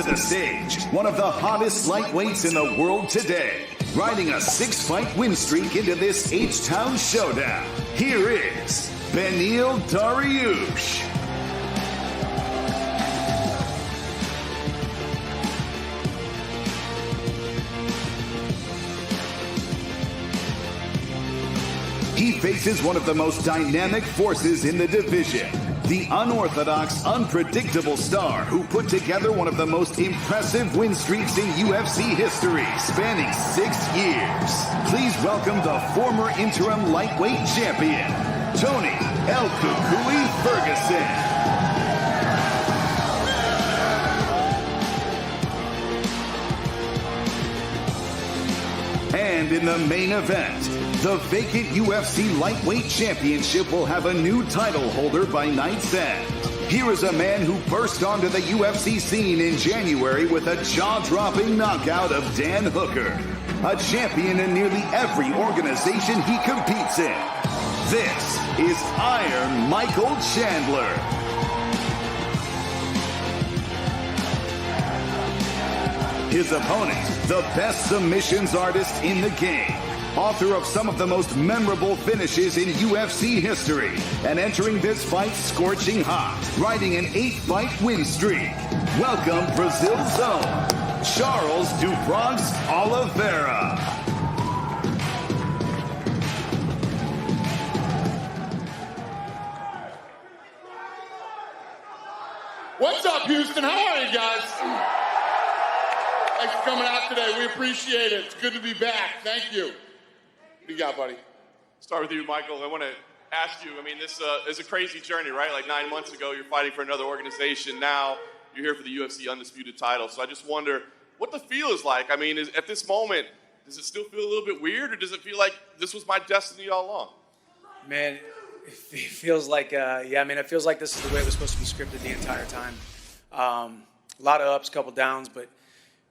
to the stage one of the hottest lightweights in the world today, riding a 6-fight win streak into this H-Town showdown. Here is Beneil Dariush. He faces one of the most dynamic forces in the division, the unorthodox, unpredictable star who put together one of the most impressive win streaks in UFC history, spanning 6 years. Please welcome the former interim lightweight champion, Tony El Cucuy Ferguson. And in the main event, the vacant UFC Lightweight Championship will have a new title holder by night's end. Here is a man who burst onto the UFC scene in January with a jaw-dropping knockout of Dan Hooker, a champion in nearly every organization he competes in. This is Iron Michael Chandler. His opponent, the best submissions artist in the game, author of some of the most memorable finishes in UFC history, and entering this fight scorching hot, riding an 8-fight win streak. Welcome, Brazil's own, Charles do Bronx Oliveira. What's up, Houston? How are you guys? Thanks for coming out today. We appreciate it. It's good to be back. Thank you. What do you got, buddy? Start with you, Michael. I want to ask you, I mean, this is a crazy journey, right? Like 9 months ago, you're fighting for another organization. Now you're here for the UFC Undisputed title. So I just wonder what the feel is like. I mean, at this moment, does it still feel a little bit weird, or does it feel like this was my destiny all along? Man, it feels like, it feels like this is the way it was supposed to be scripted the entire time. A lot of ups, couple downs, but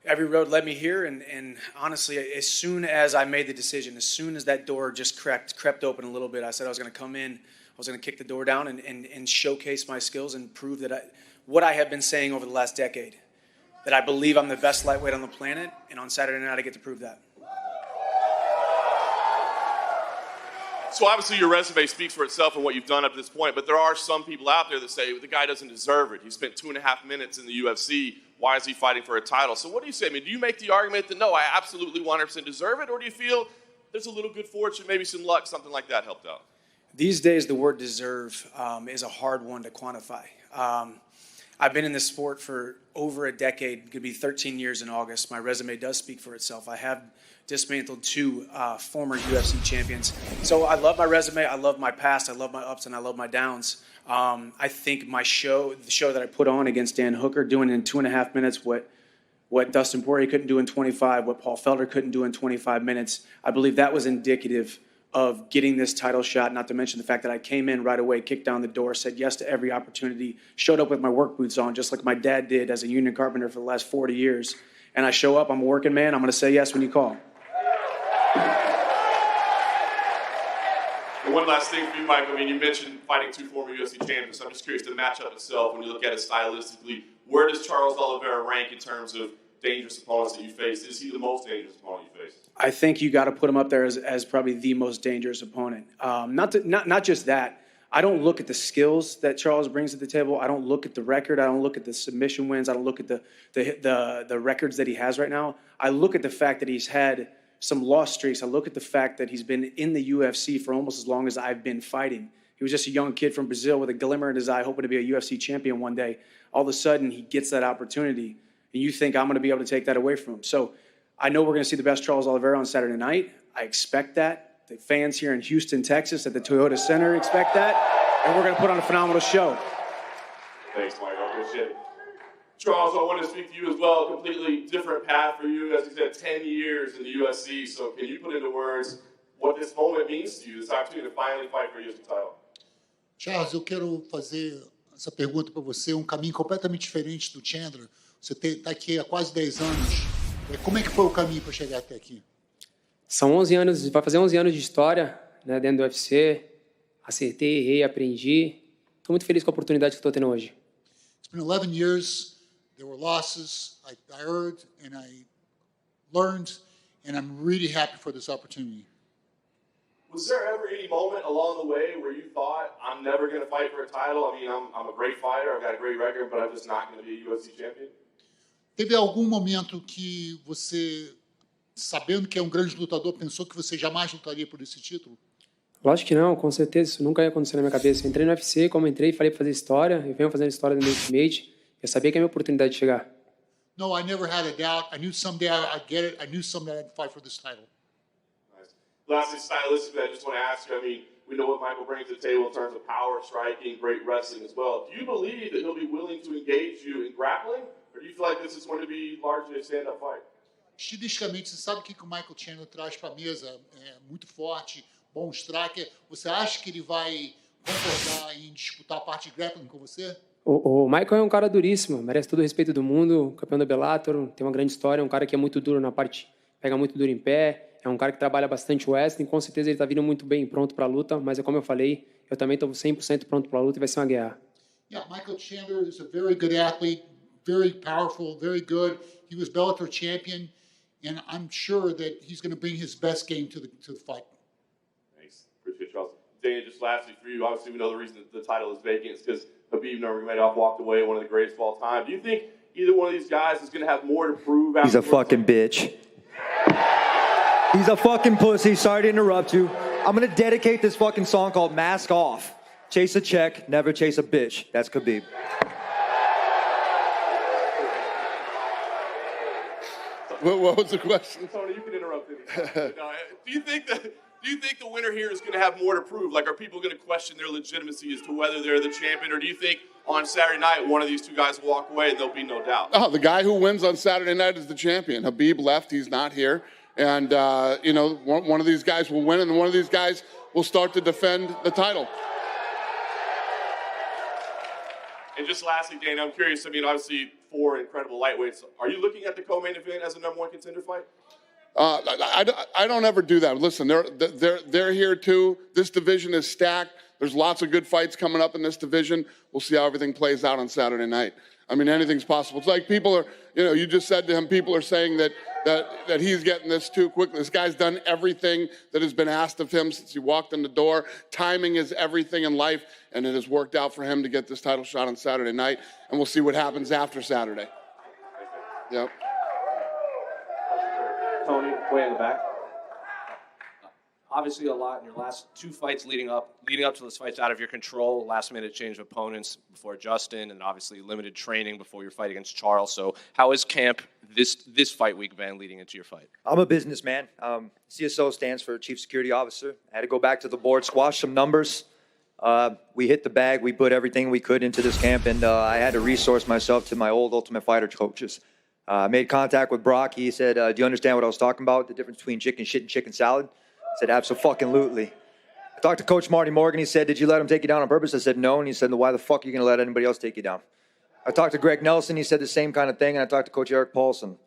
every road led me here, and honestly, as soon as I made the decision, as soon as that door just crept open a little bit, I said I was going to come in, I was going to kick the door down and showcase my skills and prove that what I have been saying over the last decade, that I believe I'm the best lightweight on the planet, and on Saturday night I get to prove that. So obviously your resume speaks for itself and what you've done up to this point, but there are some people out there that say the guy doesn't deserve it. He spent 2.5 minutes in the UFC. Why is he fighting for a title? So what do you say? I mean, do you make the argument that, no, I absolutely 100% deserve it, or do you feel there's a little good fortune, maybe some luck, something like that helped out? These days, the word deserve is a hard one to quantify. I've been in this sport for over a decade. It could be 13 years in August. My resume does speak for itself. I have dismantled 2 former UFC champions. So I love my resume. I love my past. I love my ups and I love my downs. I think the show that I put on against Dan Hooker, doing in 2.5 minutes what Dustin Poirier couldn't do in 25, what Paul Felder couldn't do in 25 minutes, I believe that was indicative of getting this title shot, not to mention the fact that I came in right away, kicked down the door, said yes to every opportunity, showed up with my work boots on, just like my dad did as a union carpenter for the last 40 years. And I show up, I'm a working man, I'm going to say yes when you call. And one last thing for you, Michael. I mean, you mentioned fighting 2 former UFC champions. So I'm just curious, the matchup itself, when you look at it stylistically, where does Charles Oliveira rank in terms of dangerous opponents that you face? Is he the most dangerous opponent you face? I think you got to put him up there as probably the most dangerous opponent. Not just that. I don't look at the skills that Charles brings to the table. I don't look at the record. I don't look at the submission wins. I don't look at the records that he has right now. I look at the fact that he's had some lost streaks. I look at the fact that he's been in the UFC for almost as long as I've been fighting. He was just a young kid from Brazil with a glimmer in his eye, hoping to be a UFC champion one day. All of a sudden, he gets that opportunity, and you think I'm going to be able to take that away from him. So I know we're going to see the best Charles Oliveira on Saturday night. I expect that. The fans here in Houston, Texas, at the Toyota Center expect that, and we're going to put on a phenomenal show. Thanks, Michael. Appreciate it. Charles, I want to speak to you as well. A completely different path for you. As you said, 10 years in the UFC. So can you put into words what this moment means to you, this opportunity to finally fight for a UFC title? Charles, eu quero fazer essa pergunta para você. Um caminho completamente diferente do Chandler. Você está aqui há quase 10 anos. Como é que foi o caminho para chegar até aqui? São 11 anos, vai fazer 11 anos de história, né, dentro do UFC. Acertei, errei, aprendi. Estou muito feliz com a oportunidade que estou tendo hoje. It's been 11 years There were losses. I heard and I learned, and I'm really happy for this opportunity. Was there ever any moment along the way where you thought, I'm never going to fight for a title? I mean, I'm a great fighter, I've got a great record, but I'm just not going to be a UFC champion? Teve algum momento que você, sabendo que é um grande lutador, pensou que você jamais lutaria por esse título? Lógico que não, com certeza, isso nunca ia acontecer na minha cabeça. Eu entrei no UFC, como entrei, falei para fazer história, eu venho fazendo história dentro do Ultimate, eu sabia que é a minha oportunidade de chegar. No, I never had a doubt. I knew someday I'd get it. I knew someday I'd fight for this title. Nice. Lastly, stylistically, I just want to ask you, I mean, we know what Michael brings to the table in terms of power, striking, great wrestling as well. Do you believe that he'll be willing to engage you in grappling? Or do you feel like this is going to be largely a stand-up fight? Estilisticamente, você sabe o que o Michael Chandler traz para a mesa? É muito forte, bom striker. Você acha que ele vai concordar em disputar a parte de grappling com você? O Michael é um cara duríssimo, merece todo o respeito do mundo, campeão da Bellator, tem uma grande história, é um cara que é muito duro na parte, pega muito duro em pé, é um cara que trabalha bastante o wrestling, com certeza ele está vindo muito bem, pronto para a luta, mas é como eu falei, eu também estou 100% pronto para a luta e vai ser uma guerra. Yeah, Michael Chandler is a very good athlete, very powerful, very good. He was Bellator champion, and I'm sure that he's going to bring his best game to the fight. Thanks. Appreciate you, Charles. Dana, just lastly for you, obviously we know the reason that the title is vacant is because Khabib Nurmagomedov walked away, one of the greatest of all time. Do you think either one of these guys is going to have more to prove? He's a fucking bitch. He's a fucking pussy. Sorry to interrupt you. I'm going to dedicate this fucking song called Mask Off. Chase a check, never chase a bitch. That's Khabib. What was the question? Tony, you can interrupt anytime. Do you think the winner here is going to have more to prove? Like, are people going to question their legitimacy as to whether they're the champion, or do you think on Saturday night one of these two guys will walk away and there'll be no doubt? Oh, the guy who wins on Saturday night is the champion. Habib left; he's not here, and you know, one of these guys will win, and one of these guys will start to defend the title. And just lastly, Dana, I'm curious. I mean, obviously, 4 incredible lightweights. Are you looking at the co-main event as a #1 contender fight? I don't ever do that. Listen, they're here too. This division is stacked. There's lots of good fights coming up in this division. We'll see how everything plays out on Saturday night. I mean, anything's possible. It's like people are, you know, you just said to him, people are saying that he's getting this too quickly. This guy's done everything that has been asked of him since he walked in the door. Timing is everything in life, and it has worked out for him to get this title shot on Saturday night, and we'll see what happens after Saturday. Yep. Tony, way in the back. Obviously, a lot in your last 2 fights leading up to those fights out of your control. Last-minute change of opponents before Justin, and obviously limited training before your fight against Charles. So, how is camp this fight week been leading into your fight? I'm a businessman. CSO stands for Chief Security Officer. I had to go back to the board, squash some numbers. We hit the bag. We put everything we could into this camp, and I had to resource myself to my old Ultimate Fighter coaches. I made contact with Brock. He said, do you understand what I was talking about, the difference between chicken shit and chicken salad? I said, absolutely. I talked to Coach Marty Morgan. He said, did you let him take you down on purpose? I said, no. And he said, why the fuck are you going to let anybody else take you down? I talked to Greg Nelson. He said the same kind of thing. And I talked to Coach Eric Paulson.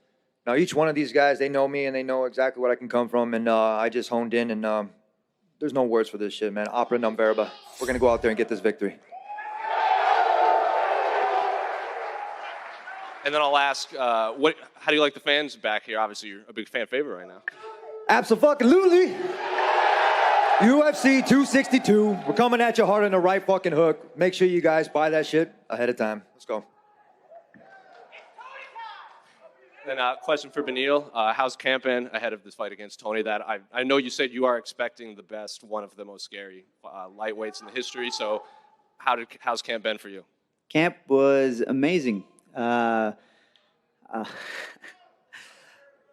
Now, each one of these guys, they know me and they know exactly what I can come from. And I just honed in. And there's no words for this shit, man. Opera non verba. We're going to go out there and get this victory. And then I'll ask, how do you like the fans back here? Obviously, you're a big fan favorite right now. Absolutely. UFC 262. We're coming at you hard on the right fucking hook. Make sure you guys buy that shit ahead of time. Let's go. And question for Beneil. How's camp been ahead of this fight against Tony? That I know you said you are expecting the best, one of the most scary lightweights in the history. So how's camp been for you? Camp was amazing.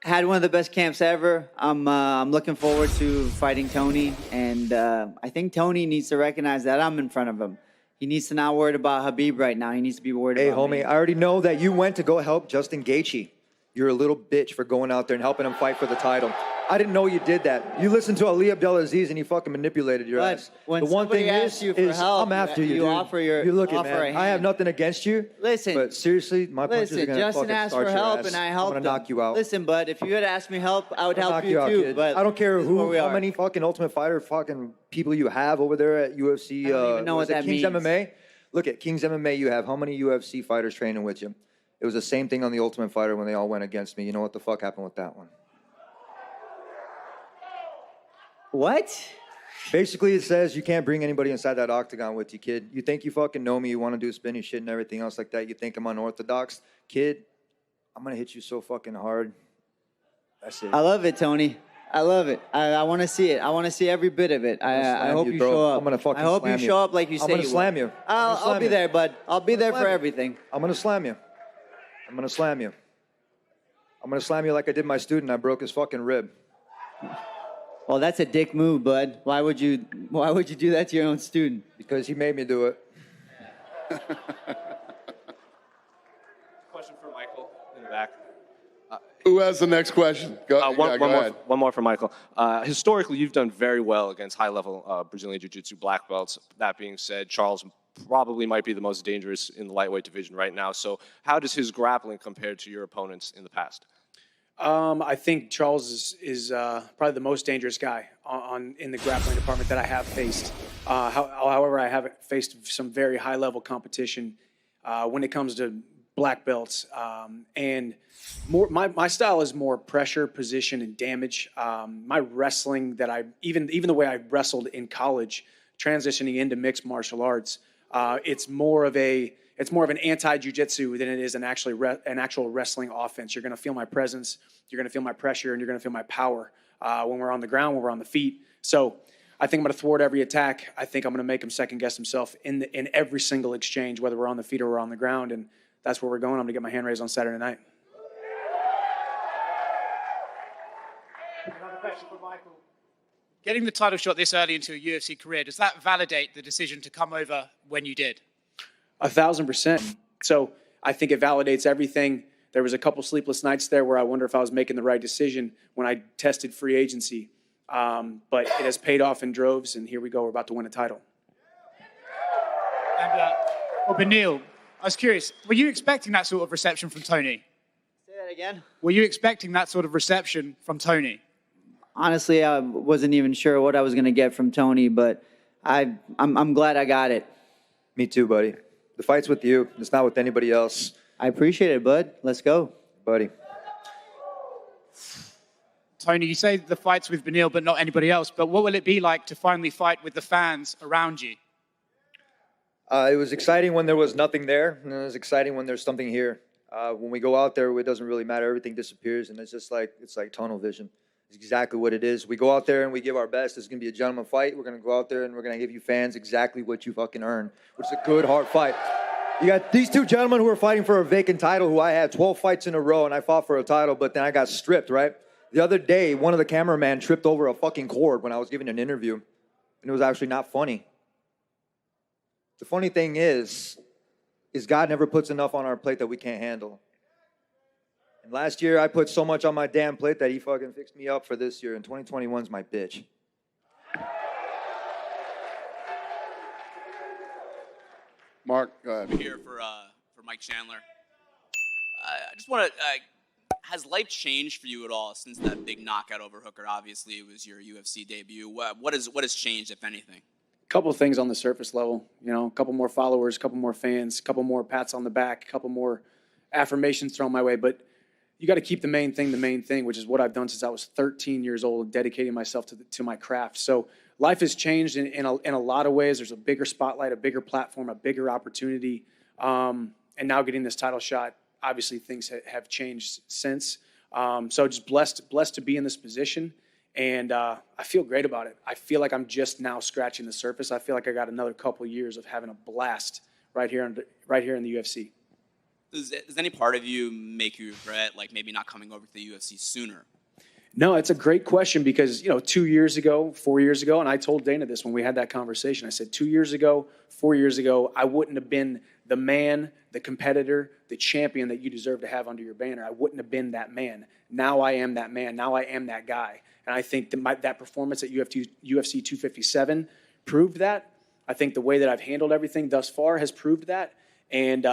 Had one of the best camps ever. I'm looking forward to fighting Tony, and I think Tony needs to recognize that I'm in front of him. He needs to not worry about Habib right now. He needs to be worried about me. Hey, homie, I already know that you went to go help Justin Gaethje. You're a little bitch for going out there and helping him fight for the title. I didn't know you did that. You listened to Ali Abdelaziz and he fucking manipulated your ass. When the one thing asks you for help, I'm after you, you dude. offer your you look offer it, man. a hand. I have nothing against you. Listen, but seriously, my punches are gonna Justin fucking asked start for your help ass. and I helped I'm gonna knock you out. Listen, bud, if you had asked me help, I would I'll help knock you out, too. kid. But I don't care how many fucking Ultimate Fighter fucking people you have over there at UFC. I don't even know what that Kings means. MMA. Look at Kings MMA. You have how many UFC fighters training with you? It was the same thing on The Ultimate Fighter when they all went against me. You know what the fuck happened with that one? What? Basically, it says you can't bring anybody inside that octagon with you, kid. You think you fucking know me, you want to do spinning shit and everything else like that. You think I'm unorthodox. Kid, I'm going to hit you so fucking hard. That's it. I love it, Tony. I love it. I want to see it. I want to see every bit of it. I slam hope you, you bro. show up. I'm gonna fucking I hope you slam you. show up like you say I'm gonna you slam will. you. I'm gonna I'll slam be you. there, bud. I'll be there slam for you. everything. I'm going to slam you. I'm going to slam you. I'm going to slam you like I did my student. I broke his fucking rib. Well, that's a dick move, bud. Why would you do that to your own student? Because he made me do it. Question for Michael in the back. Who has the next question? Go ahead. One more for Michael. Historically, you've done very well against high-level Brazilian Jiu-Jitsu black belts. That being said, Charles probably might be the most dangerous in the lightweight division right now. So how does his grappling compare to your opponents in the past? I think Charles is probably the most dangerous guy in the grappling department that I have faced. However, I haven't faced some very high-level competition when it comes to black belts. And my style is more pressure, position, and damage. My wrestling even the way I wrestled in college, transitioning into mixed martial arts, it's more of an anti-jiu-jitsu than it is an actual wrestling offense. You're going to feel my presence, you're going to feel my pressure, and you're going to feel my power when we're on the ground, when we're on the feet. So I think I'm going to thwart every attack. I think I'm going to make him second-guess himself in every single exchange, whether we're on the feet or we're on the ground, and that's where we're going. I'm going to get my hand raised on Saturday night. Another question for Michael. Getting the title shot this early into a UFC career, does that validate the decision to come over when you did? 1,000%. So I think it validates everything. There was a couple sleepless nights there where I wonder if I was making the right decision when I tested free agency. But it has paid off in droves, and here we go. We're about to win a title. And for Beneil, I was curious, were you expecting that sort of reception from Tony? Say that again? Were you expecting that sort of reception from Tony? Honestly, I wasn't even sure what I was going to get from Tony, but I'm glad I got it. Me too, buddy. The fight's with you. It's not with anybody else. I appreciate it, bud. Let's go. Buddy. Tony, you say the fight's with Beneil, but not anybody else. But what will it be like to finally fight with the fans around you? It was exciting when there was nothing there, and it was exciting when there's something here. When we go out there, it doesn't really matter. Everything disappears, and it's like tunnel vision. It's exactly what it is. We go out there and we give our best. It's going to be a gentleman fight. We're going to go out there and we're going to give you fans exactly what you fucking earn, which is a good, hard fight. You got these two gentlemen who are fighting for a vacant title, who I had 12 fights in a row, and I fought for a title, but then I got stripped, right? The other day, one of the cameramen tripped over a fucking cord when I was giving an interview, and it was actually not funny. The funny thing is God never puts enough on our plate that we can't handle. And last year, I put so much on my damn plate that he fucking fixed me up for this year, and 2021's my bitch. Mark, go ahead. Here for Mike Chandler. I just want to, has life changed for you at all since that big knockout over Hooker? Obviously, it was your UFC debut. What has changed, if anything? A couple of things on the surface level, a couple more followers, a couple more fans, a couple more pats on the back, a couple more affirmations thrown my way. But you got to keep the main thing, which is what I've done since I was 13 years old, dedicating myself to my craft. So life has changed in a lot of ways. There's a bigger spotlight, a bigger platform, a bigger opportunity. And now getting this title shot, obviously things have changed since. So just blessed to be in this position. And I feel great about it. I feel like I'm just now scratching the surface. I feel like I got another couple years of having a blast right here in the UFC. Does any part of you make you regret, like, maybe not coming over to the UFC sooner? No, it's a great question because, 2 years ago, 4 years ago, and I told Dana this when we had that conversation. I said 2 years ago, 4 years ago, I wouldn't have been the man, the competitor, the champion that you deserve to have under your banner. I wouldn't have been that man. Now I am that man. Now I am that guy. And I think that performance at UFC 257 proved that. I think the way that I've handled everything thus far has proved that. And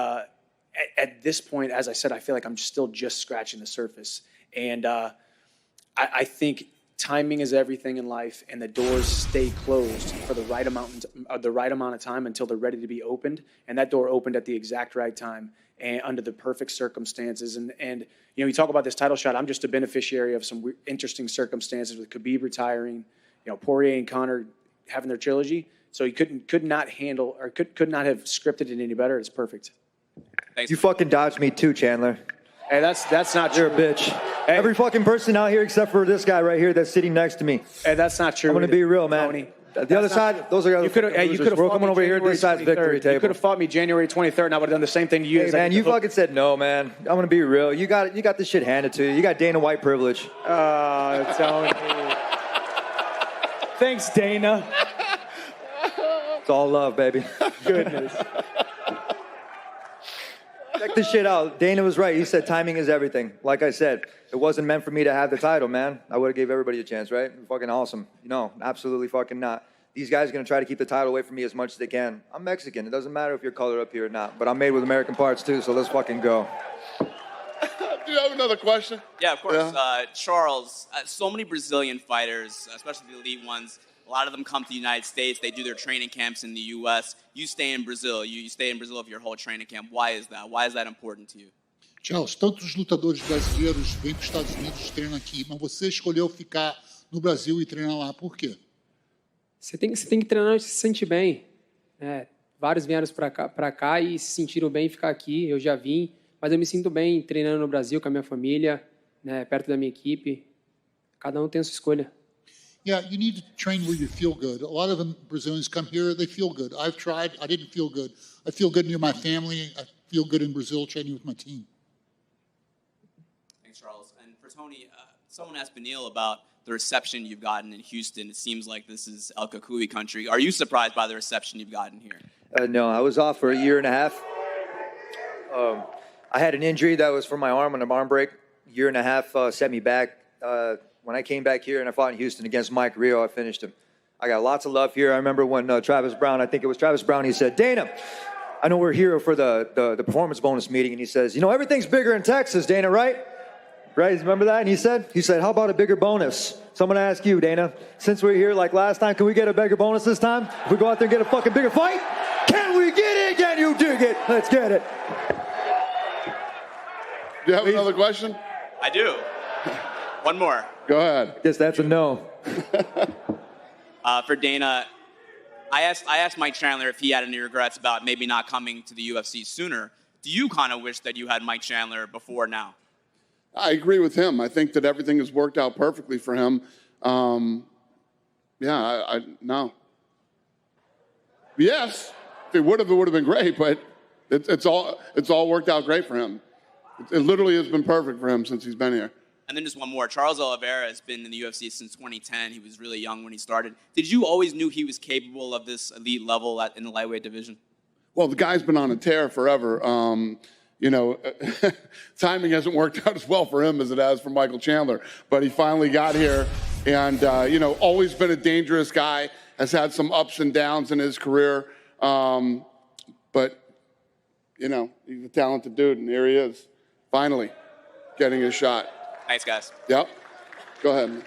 at this point, as I said, I feel like I'm still just scratching the surface. And I think timing is everything in life, and the doors stay closed for the right amount of time until they're ready to be opened. And that door opened at the exact right time. and under the perfect circumstances. And you talk about this title shot. I'm just a beneficiary of some interesting circumstances with Khabib retiring, Poirier and Conor having their trilogy. So he could not handle or could not have scripted it any better. It's perfect. Thanks. You fucking dodged me too, Chandler. Hey, that's not true. You're a bitch. Hey. Every fucking person out here except for this guy right here that's sitting next to me. Hey, that's not true. I'm gonna be real, man. Tony. The other side, those are the other losers. We're coming over here to this side's victory table. You could have fought me January 23rd, and I would have done the same thing to you. Hey, man, you fucking said no, man. I'm gonna be real. You got this shit handed to you. You got Dana White privilege. Tony. Thanks, Dana. It's all love, baby. Goodness. Check this shit out. Dana was right. He said timing is everything. Like I said, it wasn't meant for me to have the title, man. I would have gave everybody a chance, right? Fucking awesome. No, absolutely fucking not. These guys are going to try to keep the title away from me as much as they can. I'm Mexican. It doesn't matter if you're colored up here or not. But I'm made with American parts, too, so let's fucking go. Do you have another question? Yeah, of course. Charles, so many Brazilian fighters, especially the elite ones, a lot of them come to the United States. They do their training camps in the U.S. You stay in Brazil. You stay in Brazil for your whole training camp. Why is that? Why is that important to you? Charles, tantos lutadores brasileiros vêm para os Estados Unidos e treinam aqui, mas você escolheu ficar no Brasil e treinar lá. Por quê? Você tem que treinar onde se sente bem. Vários vieram para cá e se sentiram bem em ficar aqui. Eu já vim, mas eu me sinto bem treinando no Brasil com a minha família, perto da minha equipe. Cada um tem a sua escolha. Yeah, you need to train where you feel good. A lot of Brazilians come here, they feel good. I've tried, I didn't feel good. I feel good near my family. I feel good in Brazil training with my team. Thanks, Charles. And for Tony, someone asked Beneil about the reception you've gotten in Houston. It seems like this is El Cucuy country. Are you surprised by the reception you've gotten here? No, I was off for a year and a half. I had an injury that was for my arm on an arm break. Year and a half set me back. When I came back here and I fought in Houston against Mike Rio, I finished him. I got lots of love here. I remember when Travis Brown, I think it was Travis Brown, he said, Dana, I know we're here for the performance bonus meeting, and he says, everything's bigger in Texas, Dana, right? Right, remember that? And he said, how about a bigger bonus? So I'm going to ask you, Dana, since we're here like last time, can we get a bigger bonus this time? If we go out there and get a fucking bigger fight? Can we get it? Can you dig it? Let's get it. Do you have another question? I do. One more. Go ahead. I guess that's a no. For Dana, I asked Mike Chandler if he had any regrets about maybe not coming to the UFC sooner. Do you kind of wish that you had Mike Chandler before now? I agree with him. I think that everything has worked out perfectly for him. No. Yes, if it would have been great, but it's all worked out great for him. It literally has been perfect for him since he's been here. And then just one more. Charles Oliveira has been in the UFC since 2010. He was really young when he started. Did you always knew he was capable of this elite level in the lightweight division? Well, the guy's been on a tear forever. Timing hasn't worked out as well for him as it has for Michael Chandler. But he finally got here and, always been a dangerous guy, has had some ups and downs in his career. But he's a talented dude, and here he is, finally getting his shot. Thanks, guys. Yep. Go ahead, man.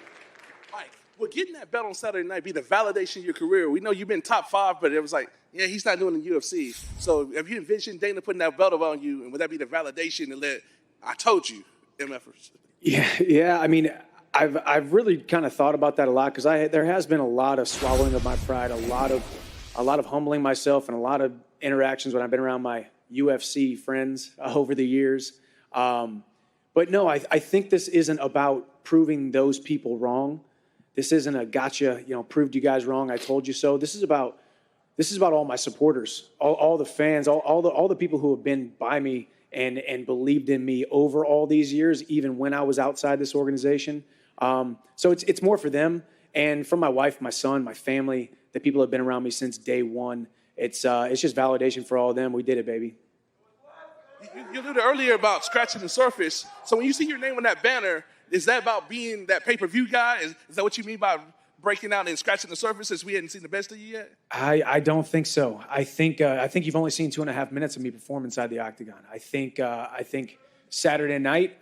Mike, will getting that belt on Saturday night be the validation of your career? We know you've been top 5, but it was like, yeah, he's not doing it in the UFC. So have you envisioned Dana putting that belt on you, and would that be the validation to let, I told you, MFers? Yeah. I mean, I've really kind of thought about that a lot because there has been a lot of swallowing of my pride, a lot of humbling myself, and a lot of interactions when I've been around my UFC friends over the years. But no, I think this isn't about proving those people wrong. This isn't a gotcha, proved you guys wrong, I told you so. This is about all my supporters, all the fans, all the people who have been by me and believed in me over all these years, even when I was outside this organization. So it's more for them and for my wife, my son, my family, the people that have been around me since day one. It's just validation for all of them. We did it, baby. You alluded earlier about scratching the surface. So when you see your name on that banner, is that about being that pay-per-view guy? Is that what you mean by breaking out and scratching the surface since we hadn't seen the best of you yet? I don't think so. I think you've only seen 2.5 minutes of me perform inside the octagon. I think Saturday night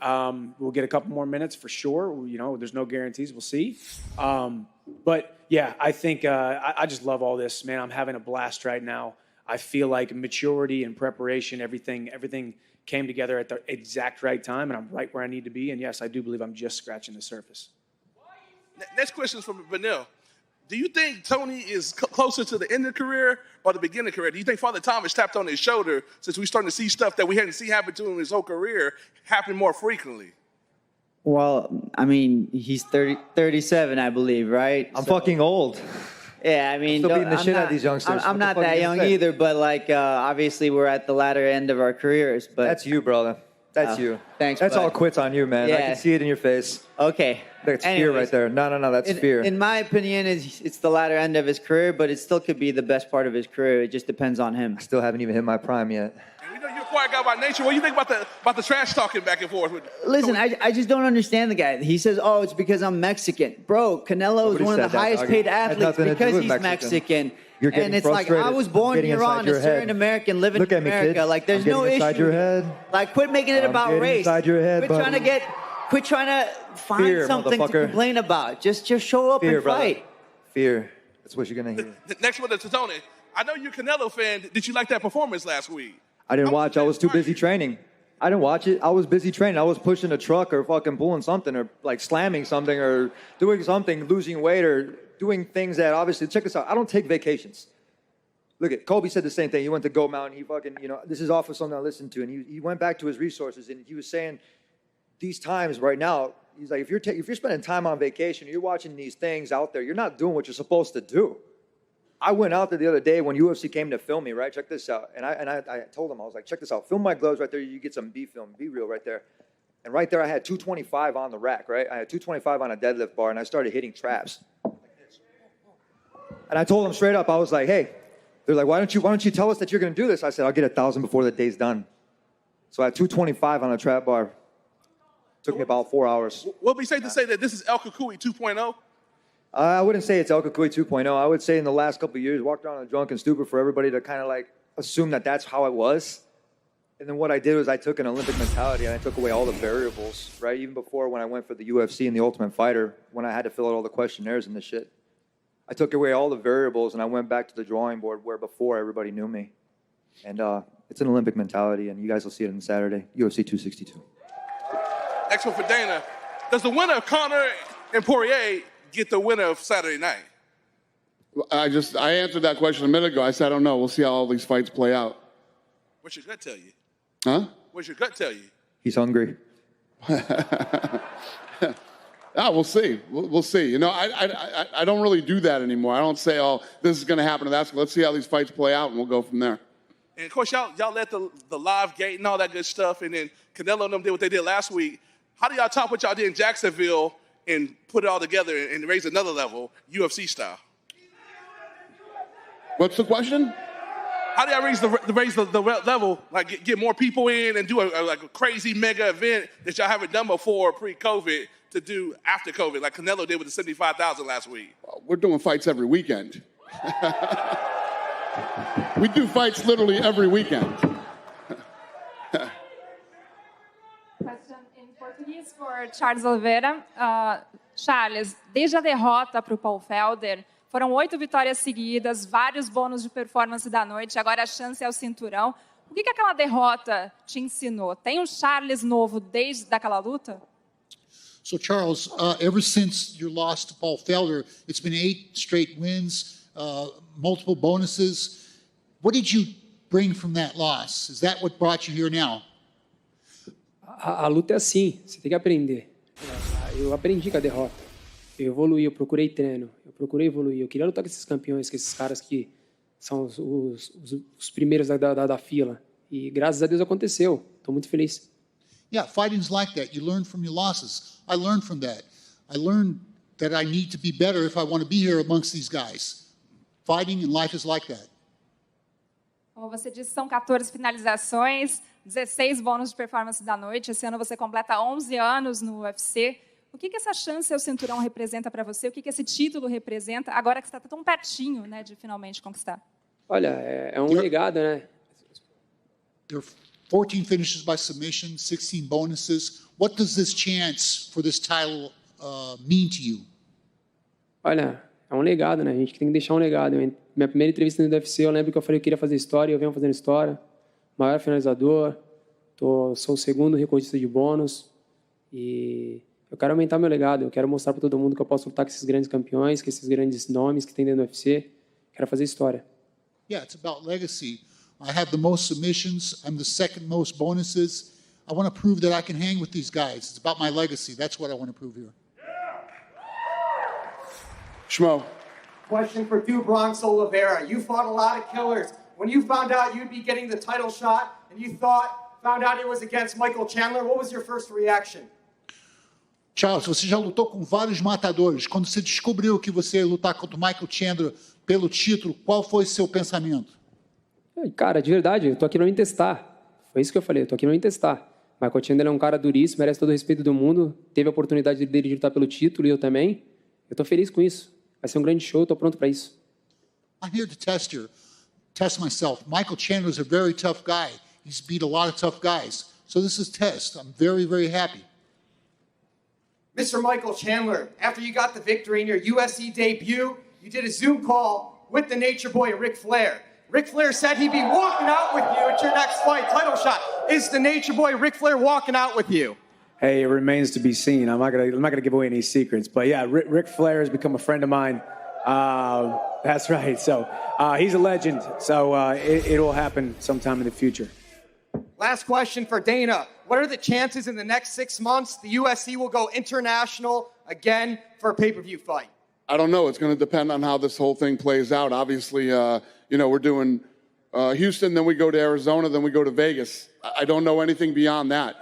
we'll get a couple more minutes for sure. There's no guarantees. We'll see. But yeah, I think I just love all this, man. I'm having a blast right now. I feel like maturity and preparation, everything came together at the exact right time, and I'm right where I need to be. And yes, I do believe I'm just scratching the surface. Next question is from Vanille. Do you think Tony is closer to the end of the career or the beginning of the career? Do you think Father Thomas tapped on his shoulder since we're starting to see stuff that we hadn't seen happen to him in his whole career happen more frequently? Well, I mean, he's 37, I believe, right? I'm fucking old. Yeah, I mean, Still beating the I'm shit out not- of these youngsters. I'm What the not fuck that you young gonna say? either, but like, obviously, we're at the latter end of our careers. But That's you, brother. That's you. Thanks. That's bud. all quits on you, man. I Yeah. can see it in your face. Okay. That's fear Anyways, right there. No, that's fear. In my opinion, it's the latter end of his career, but it still could be the best part of his career. It just depends on him. I still haven't even hit my prime yet. And we know you're a quiet guy by nature. What do you think about the trash talking back and forth? Listen, I just don't understand the guy. He says, "Oh, it's because I'm Mexican." Bro, Canelo is Nobody one said of the that, highest dog. paid It had athletes nothing to do because with he's Mexican. Mexican. You're getting And it's like, frustrated. I was I'm born getting here inside on your a certain head. American living Look in at me, America. kid. Like, there's I'm no getting issue. inside your head. Like, quit making it I'm about getting race. inside your head, Quit trying to quit trying to find Fear, something to motherfucker. complain about. Just show up Fear, and brother. fight. Fear. That's what you're gonna hear. The next one is to Tony. I know you're a Canelo fan. Did you like that performance last week? I didn't watch. I was too busy training. I didn't watch it. I was busy training. I was pushing a truck or fucking pulling something or like slamming something or doing something, losing weight or doing things that obviously, check this out. I don't take vacations. Look at Kobe said the same thing. He went to Goat Mountain. He fucking, this is off of something I listened to. And he went back to his resources and he was saying these times right now, he's like, if you're spending time on vacation, you're watching these things out there, you're not doing what you're supposed to do. I went out there the other day when UFC came to film me, right? Check this out. And I told him, I was like, check this out. Film my gloves right there. You get some B film, B reel right there. And right there, I had 225 on the rack, right? I had 225 on a deadlift bar, and I started hitting traps. And I told them straight up, I was like, hey, they're like, why don't you tell us that you're going to do this? I said, I'll get 1,000 before the day's done. So I had 225 on a trap bar. Took me about 4 hours. Will it be safe to say that this is El Kukui 2.0? I wouldn't say it's El Kukui 2.0. I would say in the last couple of years, walked around in a drunken stupor for everybody to kind of like assume that that's how it was. And then what I did was I took an Olympic mentality and I took away all the variables, right? Even before when I went for the UFC and the Ultimate Fighter, when I had to fill out all the questionnaires and the shit, I took away all the variables and I went back to the drawing board where before everybody knew me. And it's an Olympic mentality, and you guys will see it on Saturday, UFC 262. Next one for Dana. Does the winner of Conor and Poirier get the winner of Saturday night? I answered that question a minute ago. I said, I don't know. We'll see how all these fights play out. What's your gut tell you? Huh? What's your gut tell you? He's hungry. We'll see. We'll see. I don't really do that anymore. I don't say, oh, this is going to happen to that. Let's see how these fights play out, and we'll go from there. And of course, y'all let the live gate and all that good stuff, and then Canelo and them did what they did last week. How do y'all top what y'all did in Jacksonville and put it all together and raise another level, UFC style? What's the question? How do y'all raise the level, like get more people in and do a crazy mega event that y'all haven't done before pre-COVID to do after COVID, like Canelo did with the 75,000 last week? We're doing fights every weekend. We do fights literally every weekend. Question in Portuguese for Charles Oliveira. Charles, desde a derrota para o Paul Felder, foram 8 vitórias seguidas, vários bônus de performance da noite, agora a chance é o cinturão. O que aquela derrota te ensinou? Tem Charles novo desde aquela luta? So, Charles, ever since your loss to Paul Felder, it's been 8 straight wins, multiple bonuses. What did you bring from that loss? Is that what brought you here now? A luta é assim, você tem que aprender. Eu aprendi com a derrota. Eu evoluí, eu procurei treino, eu procurei evoluir. Eu queria lutar com esses campeões, com esses caras que são os primeiros da fila. E graças a Deus aconteceu. Estou muito feliz. Yeah, fighting's like that. You learn from your losses. I learned from that. I learned that I need to be better if I want to be here amongst these guys. Fighting and life is like that. Como você disse, são 14 finalizações, 16 bônus de performance da noite. Esse ano você completa 11 anos no UFC. O que essa chance ao cinturão representa para você? O que esse título representa agora que você está tão pertinho, né, de finalmente conquistar? Olha, é um legado, né? There are 14 finishes by submission, 16 bonuses. What does this chance for this title mean to you? Olha, é um legado, né? A gente tem que deixar um legado. Minha primeira entrevista no UFC, eu lembro que eu falei que eu queria fazer história, eu venho fazendo história. Maior finalizador, Sou o segundo recordista de bônus e eu quero aumentar meu legado. Eu quero mostrar para todo mundo que eu posso lutar com esses grandes campeões, com esses grandes nomes que tem dentro do UFC. Quero fazer história. Yeah, it's about legacy. I have the most submissions. I'm the second most bonuses. I want to prove that I can hang with these guys. It's about my legacy. That's what I want to prove here. Schmo. Question for Du Bronx Oliveira. You fought a lot of killers. When you found out you'd be getting the title shot and you found out it was against Michael Chandler, what was your first reaction? Charles, você já lutou com vários matadores. Quando você descobriu que você ia lutar contra o Michael Chandler pelo título, qual foi seu pensamento? Cara, de verdade, eu tô aqui pra me testar. Foi isso que eu falei, eu tô aqui pra me testar. Michael Chandler é um cara duríssimo, merece todo o respeito do mundo. Teve a oportunidade dele de lutar pelo título e eu também. Eu tô feliz com isso. Vai ser um grande show, tô pronto para isso. I'm here to test myself. Michael Chandler is a very tough guy. He's beat a lot of tough guys. So this is test. I'm very, very happy. Mr. Michael Chandler, after you got the victory in your UFC debut, you did a Zoom call with the Nature Boy, Ric Flair. Ric Flair said he'd be walking out with you at your next fight, title shot. Is the Nature Boy, Ric Flair, walking out with you? Hey, it remains to be seen. I'm not gonna give away any secrets, but yeah, Ric Flair has become a friend of mine. That's right. So he's a legend. So it will happen sometime in the future. Last question for Dana. What are the chances in the next 6 months the UFC will go international again for a pay-per-view fight? I don't know. It's going to depend on how this whole thing plays out. Obviously, we're doing Houston, then we go to Arizona, then we go to Vegas. I don't know anything beyond that.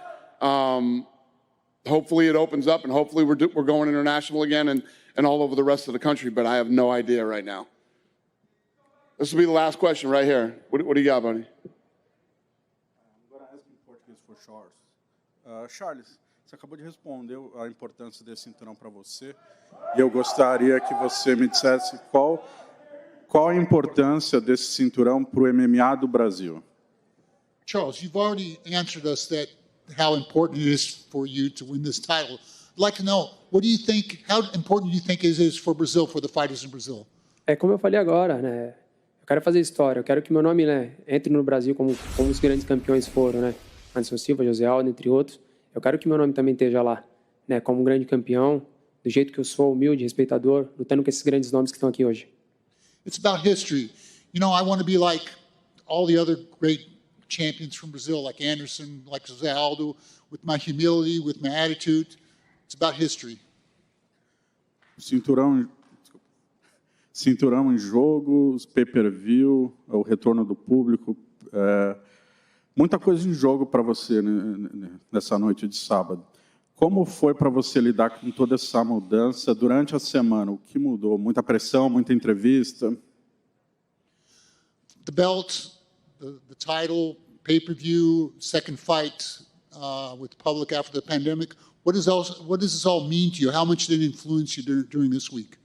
Hopefully it opens up, and hopefully we're going international again and all over the rest of the country, but I have no idea right now. This will be the last question right here. What do you got, buddy? I'm going to ask in Portuguese for Charles. Charles, você acabou de responder a importância desse cinturão para você, e eu gostaria que você me dissesse qual a importância desse cinturão para o MMA do Brasil. Charles, you've already answered us that how important it is for you to win this title. I'd like to know, how important do you think it is for Brazil, for the fighters in Brazil? É como eu falei agora, né? Eu quero fazer história, eu quero que meu nome, né, entre no Brasil como os grandes campeões foram, né? Anderson Silva, José Aldo, entre outros. Eu quero que meu nome também esteja lá, né? Como um grande campeão, do jeito que eu sou, humilde, respeitador, lutando com esses grandes nomes que estão aqui hoje. It's about history. You know, I want to be like all the other great champions from Brazil, like Anderson, like José Aldo, with my humility, with my attitude. It's about history. Cinturão em jogo, os pay-per-view, o retorno do público, muita coisa em jogo para você nessa noite de sábado. Como foi para você lidar com toda essa mudança durante a semana? O que mudou? Muita pressão, muita entrevista? The belt, the title, pay-per-view, second fight with the public after the pandemic. What does this all mean to you? How much did it influence you during this week?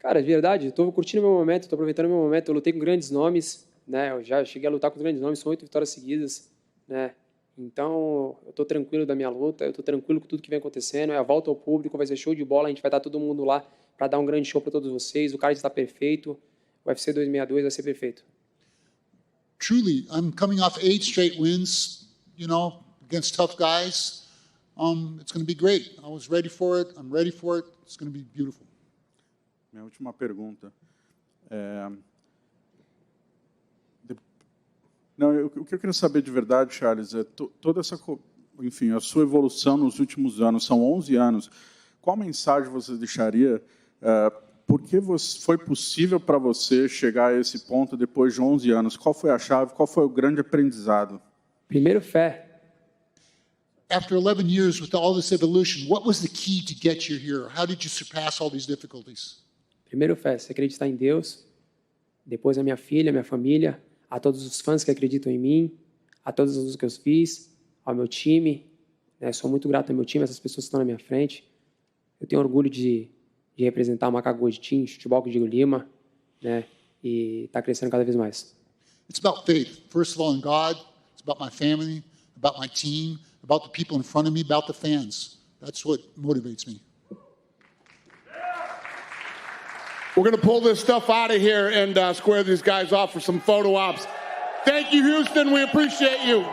Cara, de verdade, estou curtindo meu momento, estou aproveitando meu momento. Eu lutei com grandes nomes, né? Eu já cheguei a lutar com grandes nomes, são 8 vitórias seguidas, né? Então, eu estou tranquilo da minha luta, eu estou tranquilo com tudo que vem acontecendo. É a volta ao público, vai ser show de bola, a gente vai estar todo mundo lá para dar um grande show para todos vocês. O card está perfeito, o UFC 262 vai ser perfeito. Truly, I'm coming off 8 straight wins, against tough guys. It's going to be great. I was ready for it. I'm ready for it. It's going to be beautiful. Minha última pergunta. O que eu queria saber de verdade, Charles, é toda essa, enfim, a sua evolução nos últimos anos, são 11 anos. Qual mensagem você deixaria? Por que foi possível para você chegar a esse ponto depois de 11 anos? Qual foi a chave? Qual foi o grande aprendizado? Primeiro, fé. After 11 years with all this evolution, what was the key to get you here? How did you surpass all these difficulties? Primeiro, fé. Você acreditar em Deus. Depois, a minha filha, minha família. A todos os fãs que acreditam em mim. A todas as lutas que eu fiz. Ao meu time. Sou muito grato ao meu time, essas pessoas que estão na minha frente. Eu tenho orgulho de representar o Macaco Gold Team, futebol com o Diego Lima. E está crescendo cada vez mais. It's about faith. First of all, in God. It's about my family, about my team, about the people in front of me, about the fans. That's what motivates me. We're going to pull this stuff out of here and square these guys off for some photo ops. Thank you, Houston. We appreciate you.